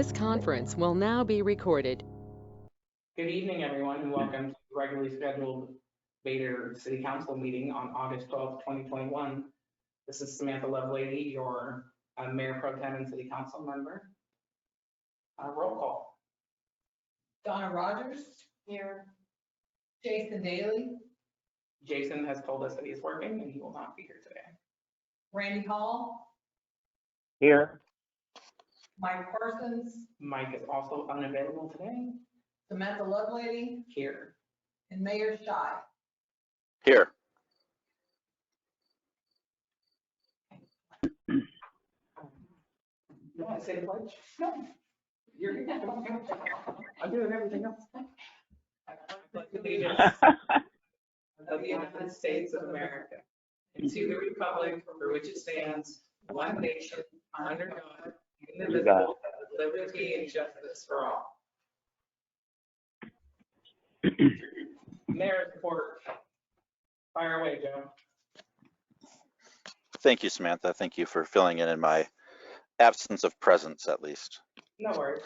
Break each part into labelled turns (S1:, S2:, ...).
S1: This conference will now be recorded.
S2: Good evening, everyone, and welcome to the regularly scheduled Vader City Council meeting on August 12th, 2021. This is Samantha Lovelady, your Mayor Pro Tem and City Council member. Roll call.
S3: Donna Rogers. Here. Jason Daly.
S2: Jason has told us that he is working and he will not be here today.
S3: Randy Hall.
S4: Here.
S3: Mike Parsons.
S2: Mike is also unavailable today.
S3: Samantha Lovelady.
S2: Here.
S3: And Mayor Shy.
S4: Here.
S2: You want to say the pledge? No. You're I'm doing everything else. Allegiance of the United States of America and to the republic for which it stands, one nation, under God, indivisible, with liberty and justice for all. Mayor's report. Fire away, Joe.
S4: Thank you, Samantha. Thank you for filling in my absence of presence, at least.
S2: No worries.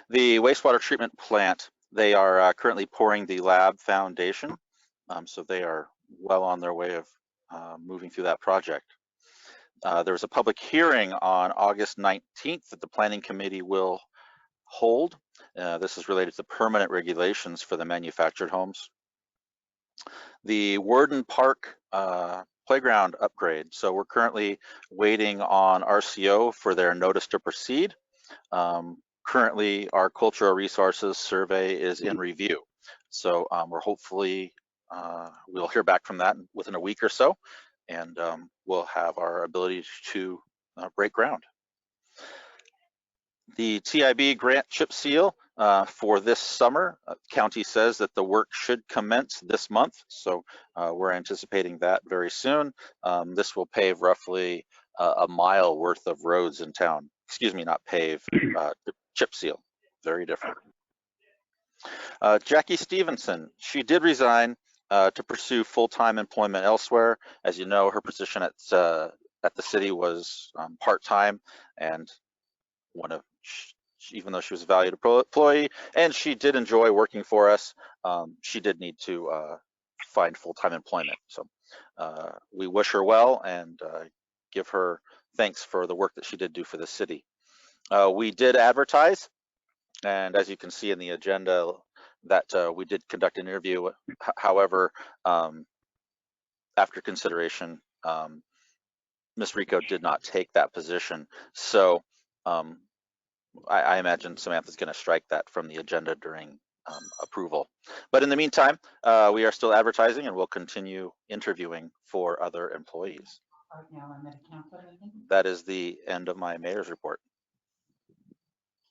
S4: The wastewater treatment plant, they are currently pouring the lab foundation. So they are well on their way of moving through that project. There was a public hearing on August 19th that the Planning Committee will hold. This is related to permanent regulations for the manufactured homes. The Worden Park playground upgrade. So we're currently waiting on RCO for their notice to proceed. Currently, our cultural resources survey is in review. So we're hopefully, we'll hear back from that within a week or so, and we'll have our ability to break ground. The TIB grant chip seal for this summer, county says that the work should commence this month, so we're anticipating that very soon. This will pave roughly a mile worth of roads in town. Excuse me, not pave, chip seal, very different. Jackie Stevenson, she did resign to pursue full-time employment elsewhere. As you know, her position at the city was part-time, and even though she was a valued employee and she did enjoy working for us, she did need to find full-time employment. So we wish her well and give her thanks for the work that she did do for the city. We did advertise, and as you can see in the agenda, that we did conduct an interview. However, after consideration, Ms. Rico did not take that position. So I imagine Samantha's going to strike that from the agenda during approval. But in the meantime, we are still advertising and we'll continue interviewing for other employees. That is the end of my mayor's report.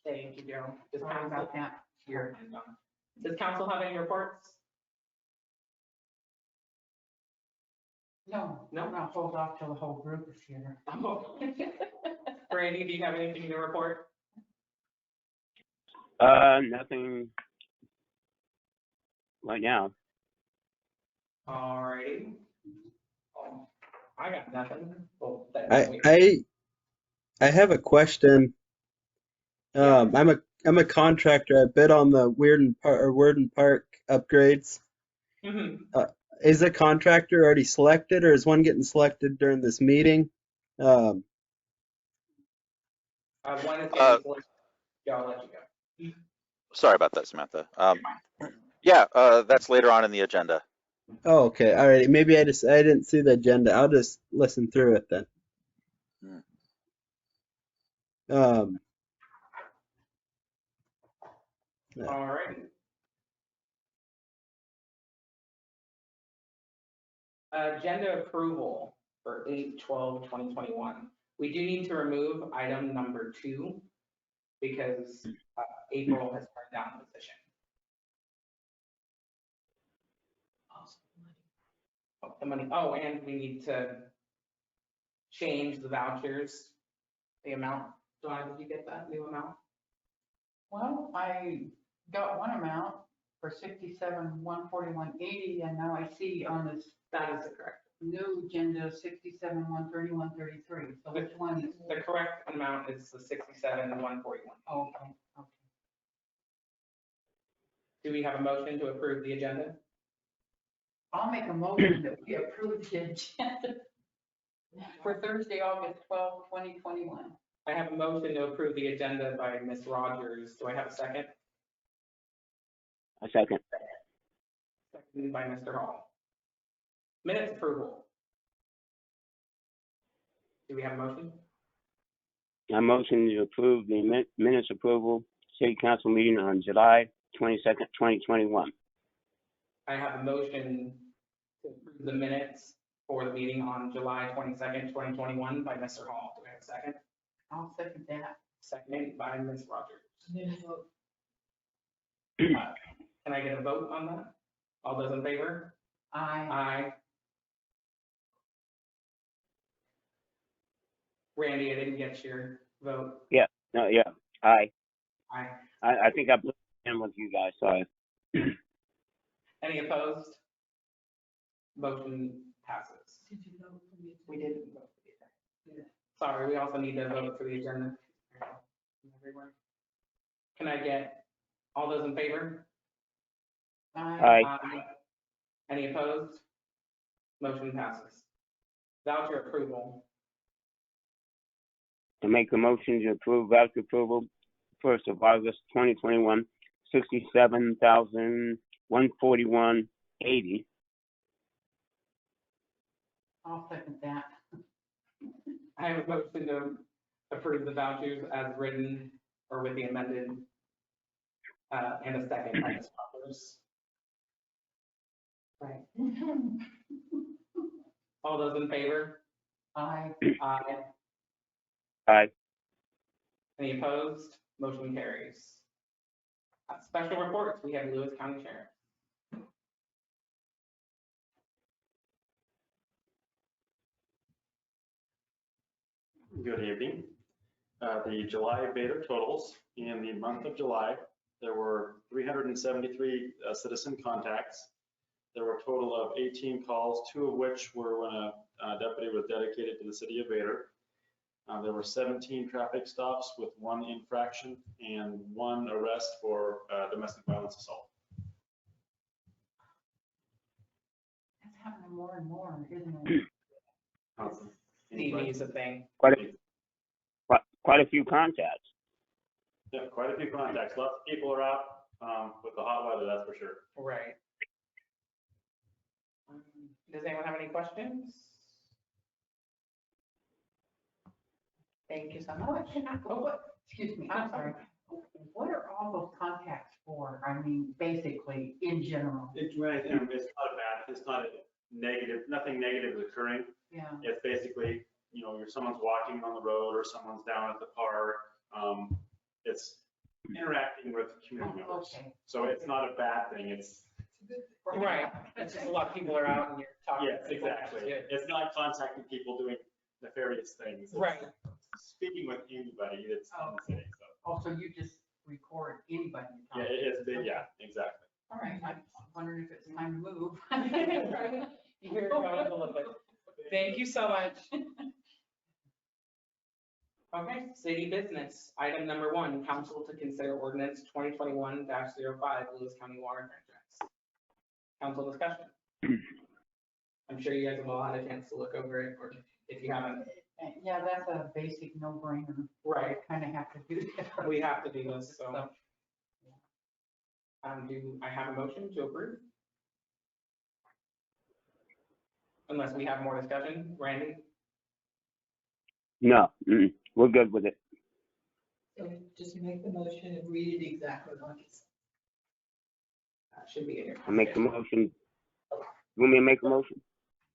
S2: Thank you, Joe. Does council have any reports?
S3: No, I'll hold off till the whole group is here.
S2: Oh. Randy, do you have anything to report?
S5: Nothing right now.
S2: All righty. I got nothing. Well,
S6: I have a question. I'm a contractor. I bid on the Worden Park upgrades.
S2: Mm-hmm.
S6: Is the contractor already selected, or is one getting selected during this meeting?
S2: One is getting selected. Yeah, I'll let you go.
S4: Sorry about that, Samantha. Yeah, that's later on in the agenda.
S6: Oh, okay. All right. Maybe I didn't see the agenda. I'll just listen through it then. Yeah.
S2: All right. Agenda approval for 8/12/2021. We do need to remove item number 2 because April has turned down the position. Oh, the money. Oh, and we need to change the vouchers, the amount. Donna, did you get that new amount?
S3: Well, I got one amount for $67,141.80, and now I see on this.
S2: That is correct.
S3: new agenda 67, 130, 133. So which one is?
S2: The correct amount is the 67,141.
S3: Oh, okay, okay.
S2: Do we have a motion to approve the agenda?
S3: I'll make a motion that we approve the agenda for Thursday, August 12, 2021.
S2: I have a motion to approve the agenda by Ms. Rogers. Do I have a second?
S5: A second.
S2: Seconded by Mr. Hall. Minutes approval. Do we have a motion?
S5: I motion to approve the minutes approval, city council meeting on July 22nd, 2021.
S2: I have a motion to approve the minutes for the meeting on July 22nd, 2021 by Mr. Hall. Do we have a second?
S3: I'll second that.
S2: Seconded by Ms. Rogers. Can I get a vote on that? All those in favor?
S3: Aye.
S2: Aye. Randy, I didn't get your vote.
S5: No, yeah, aye.
S2: Aye.
S5: I think I put in with you guys, sorry.
S2: Any opposed? Motion passes.
S3: Did you vote for me?
S2: We didn't vote for the agenda. Sorry, we also need to vote for the agenda. Everywhere. Can I get all those in favor?
S3: Aye.
S5: Aye.
S2: Any opposed? Motion passes. Voucher approval.
S5: To make a motion to approve voucher approval, 1st of August 2021, 67,141.80.
S3: I'll second that.
S2: I have a motion to approve the vouchers as written or with the amended, and a second by Ms. Rogers. Right. All those in favor?
S3: Aye.
S2: Aye.
S5: Aye.
S2: Any opposed? Motion carries. Special reports, we have Lewis County Sheriff.
S7: Good evening. The July Vader totals, in the month of July, there were 373 citizen contacts. There were a total of 18 calls, 2 of which were when a deputy was dedicated to the city of Vader. There were 17 traffic stops with 1 infraction and 1 arrest for domestic violence assault.
S3: That's happening more and more, isn't it?
S2: TV is a thing.
S5: Quite a few contacts.
S7: Yeah, quite a few contacts. Lots of people are out with the hot weather, that's for sure.
S2: Right. Does anyone have any questions? Thank you so much.
S3: Excuse me, I'm sorry. What are all those contacts for? I mean, basically, in general.
S7: It's not bad. It's not negative. Nothing negative is occurring.
S3: Yeah.
S7: It's basically, someone's walking on the road or someone's down at the park. It's interacting with community members.
S3: Okay.
S7: So it's not a bad thing. It's
S2: Right. It's just a lot of people are out and you're talking.
S7: yes, exactly. It's not contacting people doing nefarious things. It's
S2: Right.
S7: speaking with anybody that's in the city. So
S3: Also, you just record anybody you talk
S7: yeah,
S3: to.
S7: yeah, exactly.
S3: All right, I wondered if it's time to move.
S2: Here it goes a little bit. Thank you so much. Okay, city business. Item number 1, council to consider ordinance 2021-05, Lewis County water franchise. Council discussion. I'm sure you guys have all had a chance to look over it, or if you haven't.
S3: Yeah, that's a basic no-brainer.
S2: Right.
S3: Kind of have to do that.
S2: We have to do this, so. Do I have a motion to approve? Unless we have more discussion, Randy?
S5: No, we're good with it.
S8: So just make the motion and read it exactly like it's.
S2: That should be in your.
S5: I make the motion. You want me to make a motion?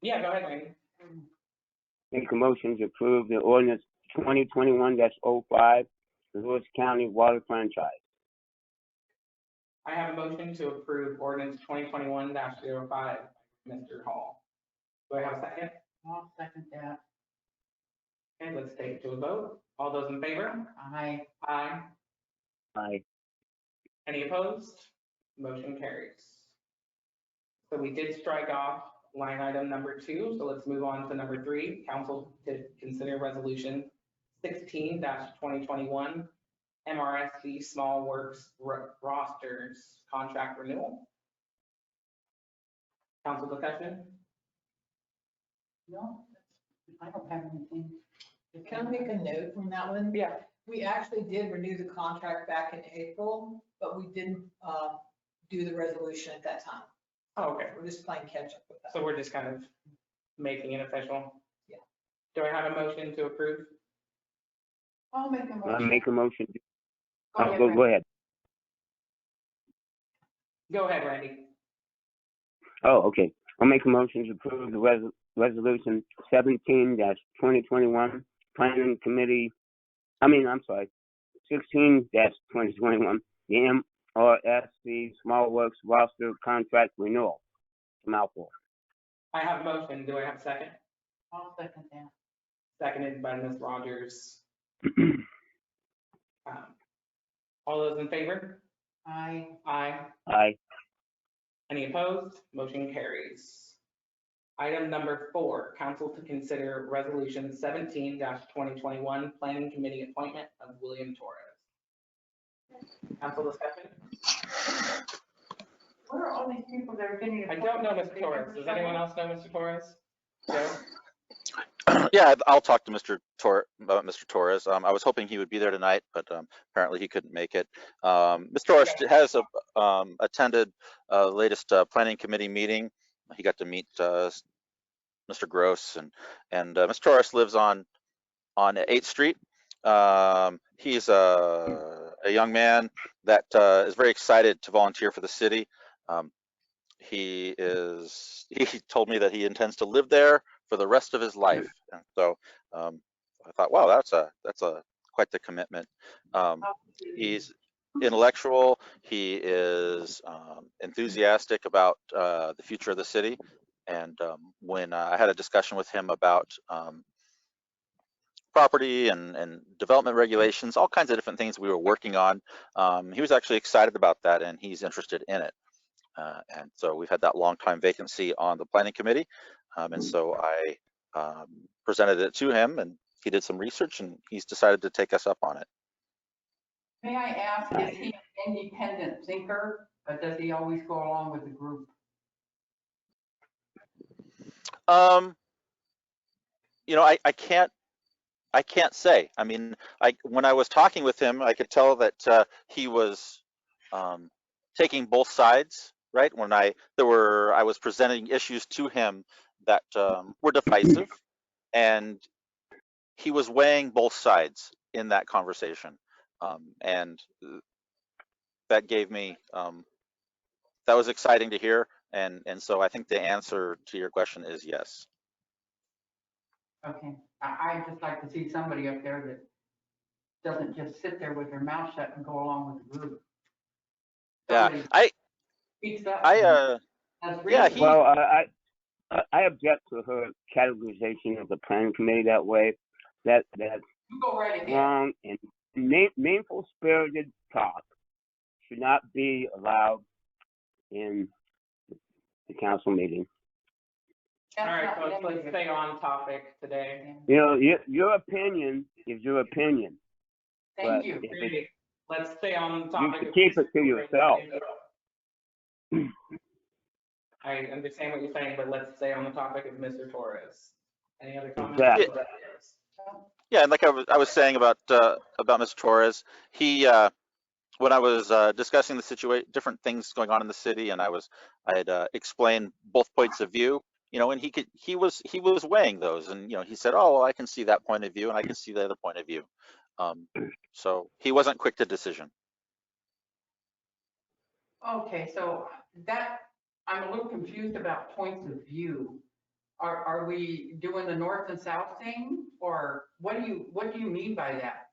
S2: Yeah, go ahead, Randy.
S5: Make a motion to approve the ordinance 2021-05, the Lewis County water franchise.
S2: I have a motion to approve ordinance 2021-05, Mr. Hall. Do I have a second?
S3: I'll second that.
S2: Okay, let's take it to a vote. All those in favor?
S3: Aye.
S2: Aye.
S5: Aye.
S2: Any opposed? Motion carries. So we did strike off line item number 2. So let's move on to number 3. Council to consider resolution 16-2021 MRSC small works rosters contract renewal. Council discussion?
S3: No, I don't have anything.
S8: Can I make a note from that one?
S2: Yeah.
S8: We actually did renew the contract back in April, but we didn't do the resolution at that time.
S2: Oh, okay.
S8: We're just playing catch up with that.
S2: So we're just kind of making it official.
S8: Yeah.
S2: Do I have a motion to approve?
S3: I'll make a
S5: I
S3: motion.
S5: make a motion.
S3: Go ahead,
S5: Go ahead.
S2: Go ahead, Randy.
S5: Oh, okay. I'll make a motion to approve the resolution 17-2021 planning committee. I'm sorry, 16-2021, the MRSC small works roster contract renewal. Mouthful.
S2: I have a motion. Do I have a second?
S3: I'll second that.
S2: Seconded by Ms. Rogers. All those in favor?
S3: I,
S2: Aye.
S5: Aye.
S2: Any opposed? Motion carries. Item number 4, council to consider resolution 17-2021 planning committee appointment of William Torres. Council discussion?
S3: what are all these people that are getting?
S2: I don't know Mr. Torres. Does anyone else know Mr. Torres? Joe?
S4: Yeah, I'll talk to Mr. Torres. I was hoping he would be there tonight, but apparently he couldn't make it. Mr. Torres has attended latest planning committee meeting. He got to meet Mr. Gross, and Mr. Torres lives on 8th Street. He's a young man that is very excited to volunteer for the city. He told me that he intends to live there for the rest of his life, and so I thought, wow, that's a quite the commitment. He's intellectual. He is enthusiastic about the future of the city. And when I had a discussion with him about property and development regulations, all kinds of different things we were working on, he was actually excited about that, and he's interested in it. And so we've had that long time vacancy on the planning committee. And so I presented it to him, and he did some research, and he's decided to take us up on it.
S3: May I ask, is he an independent thinker, or does he always go along with the group?
S4: You know, I can't say. I mean, when I was talking with him, I could tell that he was taking both sides, right? When I was presenting issues to him that were divisive, and he was weighing both sides in that conversation, and that gave me that was exciting to hear, and so I think the answer to your question is yes.
S3: Okay, I'd just like to see somebody up there that doesn't just sit there with their mouth shut and go along with the group.
S4: Yeah,
S3: Somebody speaks up. That's
S4: yeah,
S3: reason.
S5: Well, I object to her categorization of the planning committee that way. That's
S3: You go right ahead.
S5: wrong, and meaningful spirited talk should not be allowed in the council meeting.
S2: All
S3: That's
S2: right,
S3: not
S2: folks, let's
S3: negative.
S2: stay on topic today.
S5: You know, your opinion is your opinion.
S3: Thank
S5: but
S3: you.
S5: if
S2: Randy, let's stay on
S5: you
S2: topic.
S5: can keep it to yourself.
S2: I understand what you're saying, but let's stay on the topic of Mr. Torres. Any other comments?
S5: Exactly.
S4: Yeah, and like I was saying about Mr. Torres, he when I was discussing the situation, different things going on in the city, and I had explained both points of view, you know, and he was weighing those, and you know, he said, oh, well, I can see that point of view, and I can see the other point of view. So he wasn't quick to decision.
S3: Okay, so that, I'm a little confused about points of view. Are we doing the north and south thing, or what do you mean by that?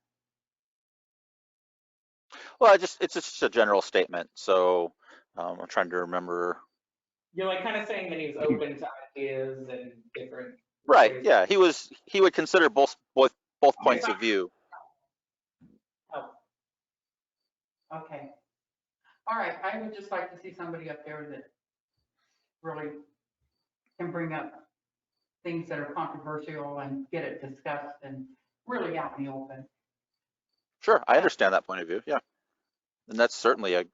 S4: Well, it's just a general statement. So I'm trying to remember.
S2: You're like kind of saying that he's open to ideas and different.
S4: Right.
S2: ways.
S4: Yeah. He would consider both points of view.
S2: Oh,
S3: Okay. All right, I would just like to see somebody up there that really can bring up things that are controversial and get it discussed and really out in the open.
S4: Sure, I understand that point of view. Yeah, and that's certainly a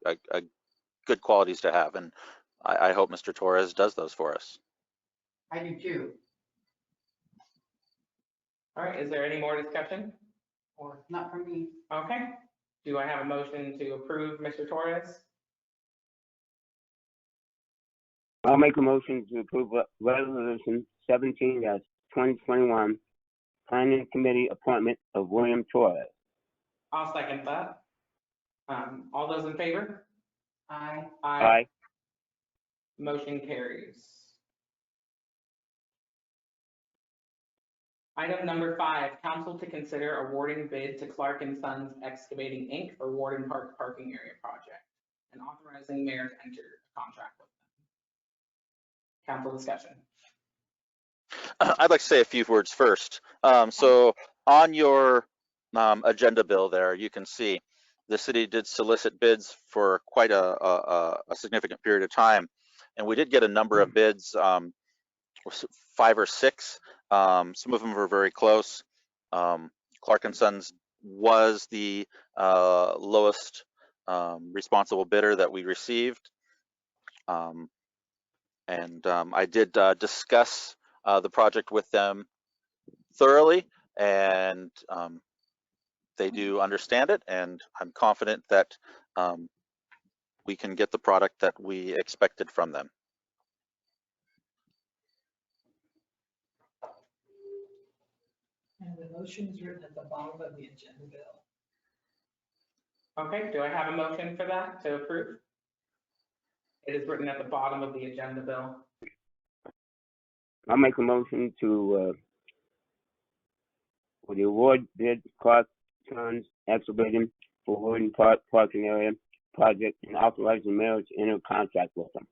S4: good qualities to have, and I hope Mr. Torres does those for us.
S3: I do too,
S2: All right, is there any more discussion?
S3: or not for me.
S2: Okay, do I have a motion to approve Mr. Torres?
S5: I'll make a motion to approve resolution 17-2021, planning committee appointment of William Torres.
S2: I'll second that. All those in favor?
S3: I,
S5: Aye.
S2: Motion carries. Item number 5, council to consider awarding bid to Clark and Sons Excavating Inc. for Warden Park Parking Area Project and authorizing mayor to enter a contract with them. Council discussion.
S4: I'd like to say a few words first. So on your agenda bill there, you can see the city did solicit bids for quite a significant period of time. And we did get a number of bids, 5 or 6. Some of them were very close. Clark and Sons was the lowest responsible bidder that we received. I did discuss the project with them thoroughly, and they do understand it, and I'm confident that we can get the product that we expected from them.
S8: And the motion is written at the bottom of the agenda bill.
S2: Okay, do I have a motion for that to approve? It is written at the bottom of the agenda bill.
S5: I'll make a motion to, for the award bid Clark Sons Excavating for Warden Park Parking Area Project and authorize the mayor to enter a contract with them.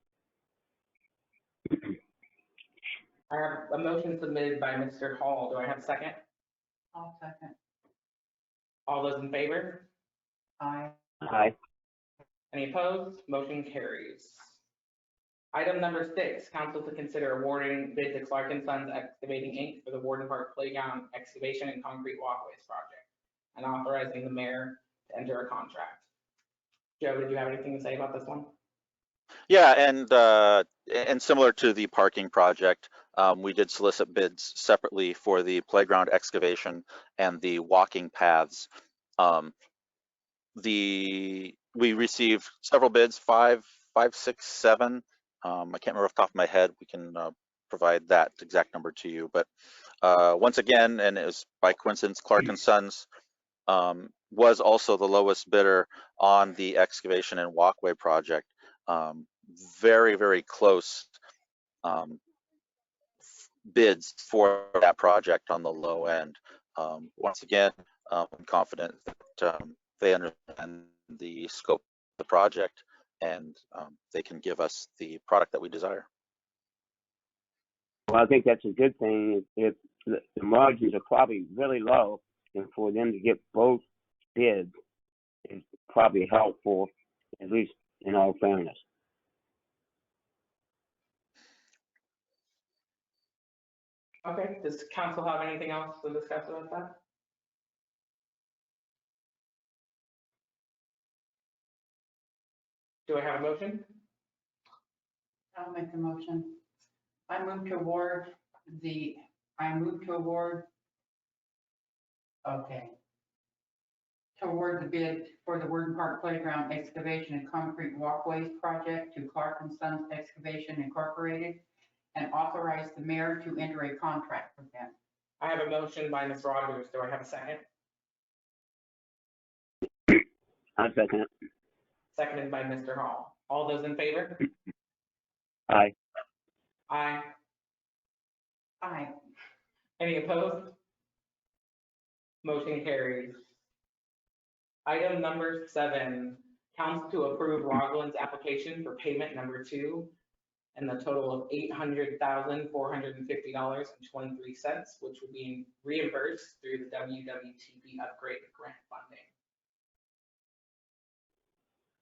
S2: I have a motion submitted by Mr. Hall. Do I have a second?
S3: I'll second.
S2: All those in favor?
S3: I,
S5: Aye.
S2: Any opposed? Motion carries. Item number 6, council to consider awarding bid to Clark and Sons Excavating Inc. for the Warden Park Playground Excavation and Concrete Walkways Project and authorizing the mayor to enter a contract. Joe, did you have anything to say about this one?
S4: Yeah, and similar to the parking project, we did solicit bids separately for the playground excavation and the walking paths. We received several bids, 5, 6, 7. I can't remember off the top of my head. We can provide that exact number to you. But once again, and it was by coincidence, Clark and Sons was also the lowest bidder on the excavation and walkway project. Very, very close bids for that project on the low end. Once again, I'm confident that they understand the scope of the project and they can give us the product that we desire.
S5: Well, I think that's a good thing. If the margins are probably really low, and for them to get both bids is probably helpful, at least in all fairness.
S2: Okay, does council have anything else to discuss about that? Do I have a motion?
S3: I'll make the motion. I move to award the, okay. To award the bid for the Warden Park Playground Excavation and Concrete Walkways Project to Clark and Sons Excavation Incorporated and authorize the mayor to enter a contract with them.
S2: I have a motion by Ms. Rogers. Do I have a second?
S5: I second it.
S2: Seconded by Mr. Hall. All those in favor?
S5: Aye.
S2: Aye.
S3: Aye.
S2: Any opposed? Motion carries. Item number 7, council to approve Rogland's application for payment number 2 and the total of $800,450.23, which will be reimbursed through the WWTP upgrade grant funding.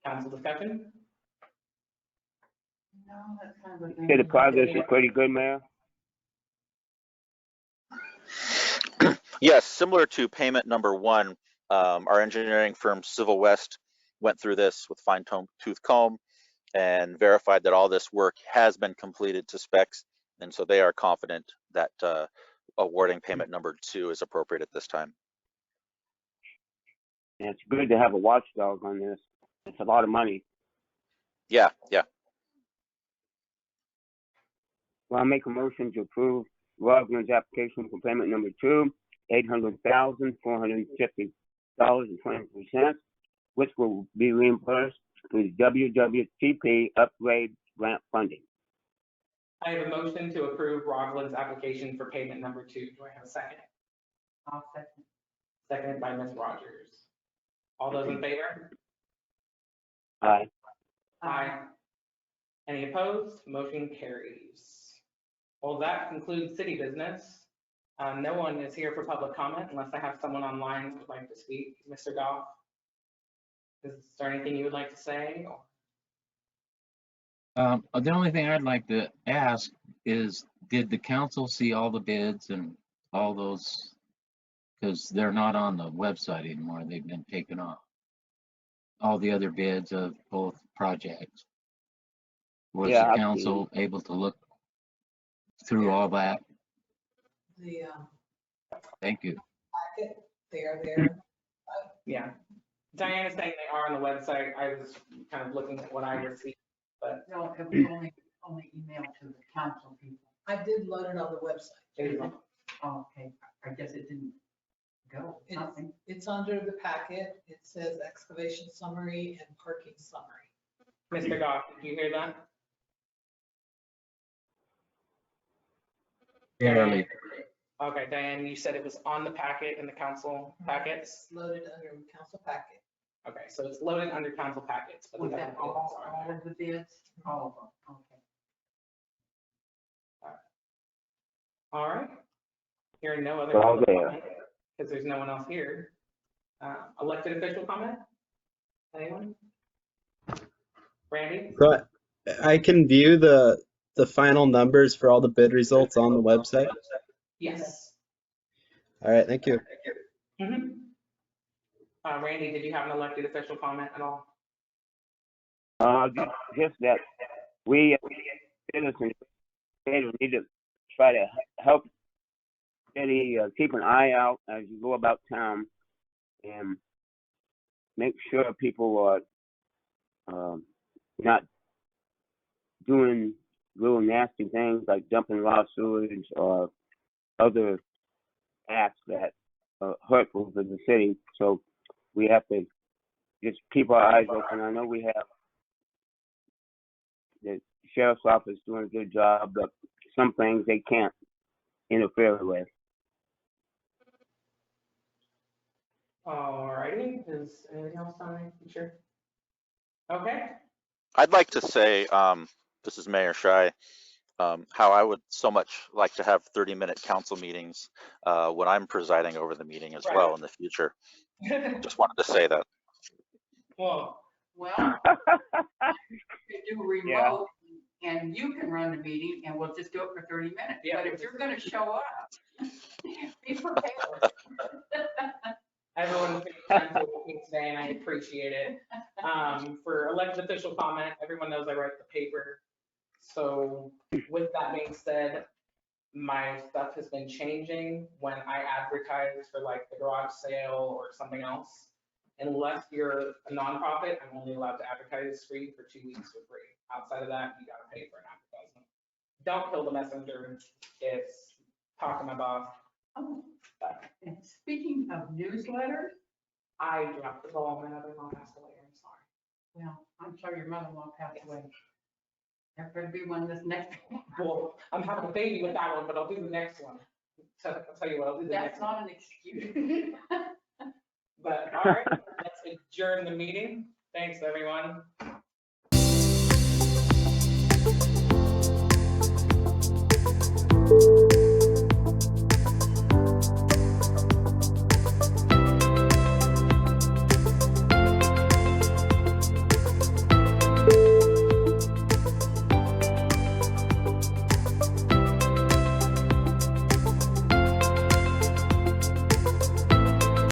S2: Council discussion?
S3: No, that's kind of a.
S5: Say the progress is pretty good, Mayor.
S4: Yes, similar to payment number 1, our engineering firm Civil West went through this with fine-tooth comb and verified that all this work has been completed to specs, and so they are confident that awarding payment number 2 is appropriate at this time.
S5: And it's good to have a watchdog on this. It's a lot of money.
S4: Yeah.
S5: Well, I'll make a motion to approve Roslin's application for payment number 2, $800,450.23, which will be reimbursed through WWTP upgrade grant funding.
S2: I have a motion to approve Roslin's application for payment number 2. Do I have a second?
S3: I'll second.
S2: Seconded by Ms. Rogers. All those in favor?
S5: Aye.
S2: Aye. Any opposed? Motion carries. Well, that concludes city business. No one is here for public comment unless I have someone online who would like to speak. Mr. Goff, is there anything you would like to say?
S9: The only thing I'd like to ask is, did the council see all the bids and all those? Because they're not on the website anymore. They've been taken off. All the other bids of both projects. Was
S5: Yeah,
S9: the
S5: I've
S9: council able to look through all that?
S8: The
S9: Thank you.
S8: packet, they are there.
S2: Yeah. Diana's saying they are on the website. I was kind of looking at what I received, but
S3: No, it was only emailed to the council people.
S8: I did load it on the website.
S2: there you go.
S3: Oh, okay, I guess it didn't go.
S8: It's,
S3: Nothing.
S8: it's under the packet. It says excavation summary and parking summary.
S2: Mr. Goff, did you hear that?
S9: Barely.
S2: Okay, Diane, you said it was on the packet in the council packets?
S8: It's loaded under council packet.
S2: Okay, so it's loaded under council packets. But
S3: Was
S2: the
S3: that
S2: other
S3: all
S2: bids are there.
S3: of the bids? All of them, okay.
S2: All right. Hearing no other
S5: It's all
S2: public
S5: there.
S2: comment, because there's no one else here. Elected official comment? Anyone? Randy?
S6: So I can view the final numbers for all the bid results on the website.
S2: Yes.
S6: All right, thank you.
S2: Mhm. Randy, did you have an elected official comment at all?
S5: Just that we citizens need to try to help city keep an eye out as you go about town and make sure people are not doing real nasty things like dumping raw sewage or other acts that are hurtful to the city. So we have to just keep our eyes open. I know we have the sheriff's office doing a good job, but some things they can't interfere with.
S2: All righty, is anything else on the future? Okay,
S4: I'd like to say, this is Mayor Shai, how I would so much like to have 30-minute council meetings when I'm presiding over the meeting as well in the future. Just wanted to say that.
S2: well,
S3: Well, you can do remote and you can run the meeting and we'll just do it for 30 minutes.
S2: Yeah.
S3: But if you're gonna show up, be prepared.
S2: everyone took time to with me today and I appreciate it. For elected official comment, everyone knows I write the paper. So with that being said, my stuff has been changing when I advertise for like the garage sale or something else. Unless you're a nonprofit, I'm only allowed to advertise free for 2 weeks for free. Outside of that, you gotta pay for an advertisement. Don't kill the messenger. It's talking about,
S3: Oh, and speaking of newsletters,
S2: I dropped the ball, my mother-in-law passed away, I'm sorry.
S3: well, I'm sorry your mother-in-law passed away. There better be one this next.
S2: Well, I'm having a baby with that one, but I'll do the next one. So I'll tell you what, I'll do the
S3: That's
S2: next one.
S3: not an excuse.
S2: But all right, let's adjourn the meeting. Thanks, everyone.
S1: you